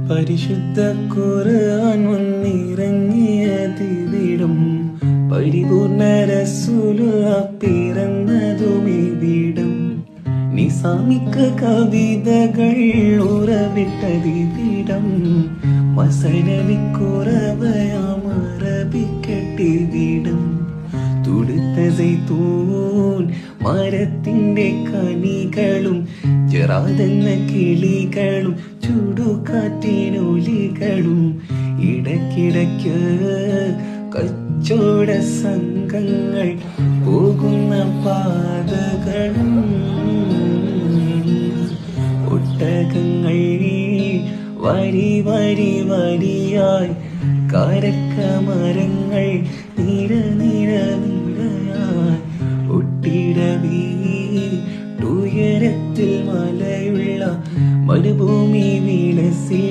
പരിശുദ്ധ ഖുർആൻ വന്നിറങ്ങിയതിവിടും പരിപൂർണ റസൂലുള്ളാ പിറന്നതുമിവിടും നിസാമിക കവിതകൾ ഉറവിട്ടതിവിടം മസനവിക്കുറവയാം അറബിക്കെട്ടിവിടം തുടുത്ത സൈത്തൂൻ മരത്തിന്റെ കനികളും ജറാദെന്ന കിളികളും ചുടുകാറ്റിനൊലികളും ഇടയ്ക്കിടയ്ക്ക് കച്ചവട സംഘങ്ങൾ പോകുന്ന പാതകളും ഒട്ടകങ്ങൾ വരി വരി വരിയായി കാരക്കമരങ്ങൾ നിര നിര നിരയായി ഒട്ടിടവീട്ടുയരത്തിൽ മലയുള്ള മരുഭൂമി വിലസി